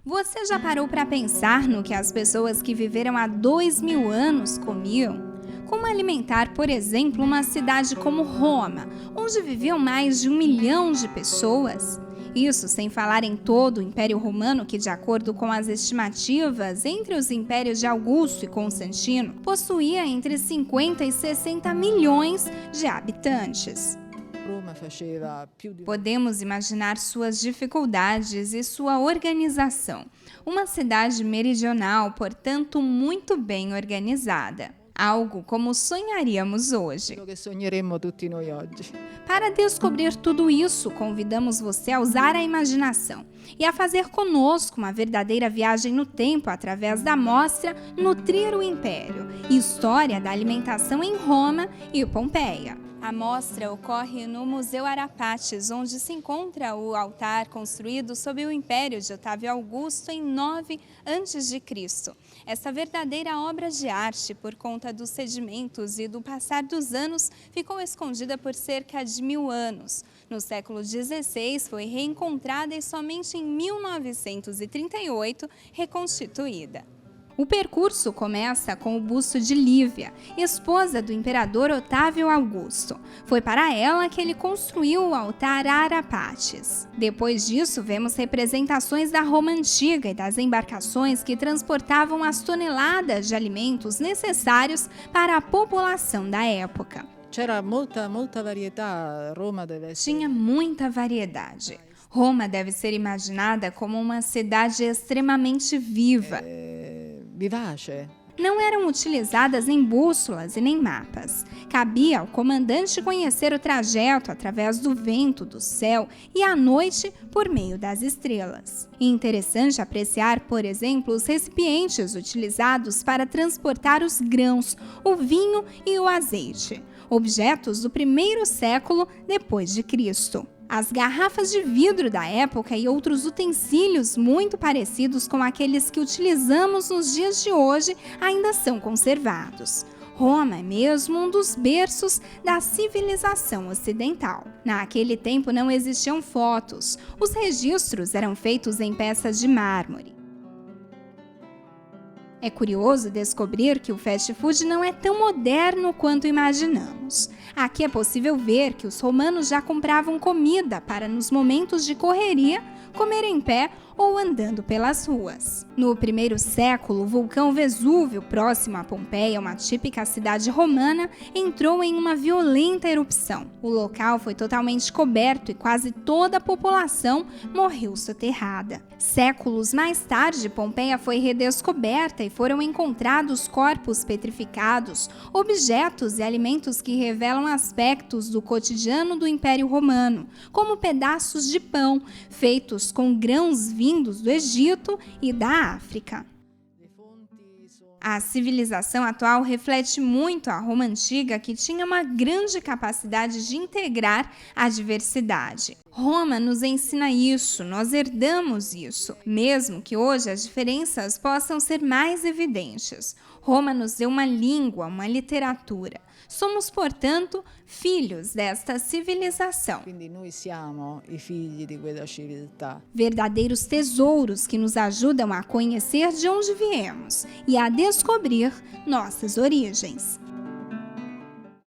Você já parou para pensar no que as pessoas que viveram há 2000 anos comiam? Como alimentar, por exemplo, uma cidade como Roma, onde viviam mais de 1 milhão de pessoas? Isso sem falar em todo o Império Romano que, de acordo com as estimativas, entre os impérios de Augusto e Constantino, possuía entre 50 e 60 milhões de habitantes. Podemos imaginar suas dificuldades e sua organização. Uma cidade meridional, portanto, muito bem organizada. Algo como sonharíamos hoje. Para descobrir tudo isso, convidamos você a usar a imaginação e a fazer conosco uma verdadeira viagem no tempo através da mostra Nutrir o Império, História da Alimentação em Roma e Pompeia. A mostra ocorre no Museu Arapates, onde se encontra o altar construído sob o Império de Otávio Augusto em 9 a.C. Essa verdadeira obra de arte, por conta dos sedimentos e do passar dos anos, ficou escondida por cerca de 1000 anos. No século XVI, foi reencontrada e somente em 1938 reconstituída. O percurso começa com o busto de Lívia, esposa do imperador Otávio Augusto. Foi para ela que ele construiu o altar Arapates. Depois disso, vemos representações da Roma antiga e das embarcações que transportavam as toneladas de alimentos necessários para a população da época. Tinha muita variedade. Roma deve ser imaginada como uma cidade extremamente viva. Vivace. Não eram utilizadas nem bússolas e nem mapas. Cabia ao comandante conhecer o trajeto através do vento, do céu e à noite por meio das estrelas. É interessante apreciar, por exemplo, os recipientes utilizados para transportar os grãos, o vinho e o azeite, objetos do 1º século depois de Cristo. As garrafas de vidro da época e outros utensílios muito parecidos com aqueles que utilizamos nos dias de hoje ainda são conservados. Roma é mesmo um dos berços da civilização ocidental. Naquele tempo não existiam fotos, os registros eram feitos em peças de mármore. É curioso descobrir que o fast food não é tão moderno quanto imaginamos. Aqui é possível ver que os romanos já compravam comida para, nos momentos de correria, comer em pé ou andando pelas ruas. No 1º século, o vulcão Vesúvio, próximo a Pompeia, uma típica cidade romana, entrou em uma violenta erupção. O local foi totalmente coberto e quase toda a população morreu soterrada. Séculos mais tarde, Pompeia foi redescoberta e foram encontrados corpos petrificados, objetos e alimentos que revelam aspectos do cotidiano do Império Romano, como pedaços de pão feitos com grãos vindos do Egito e da África. A civilização atual reflete muito a Roma antiga, que tinha uma grande capacidade de integrar a diversidade. Roma nos ensina isso, nós herdamos isso, mesmo que hoje as diferenças possam ser mais evidentes. Roma nos deu uma língua, uma literatura. Somos, portanto, filhos desta civilização. Verdadeiros tesouros que nos ajudam a conhecer de onde viemos e a descobrir nossas origens.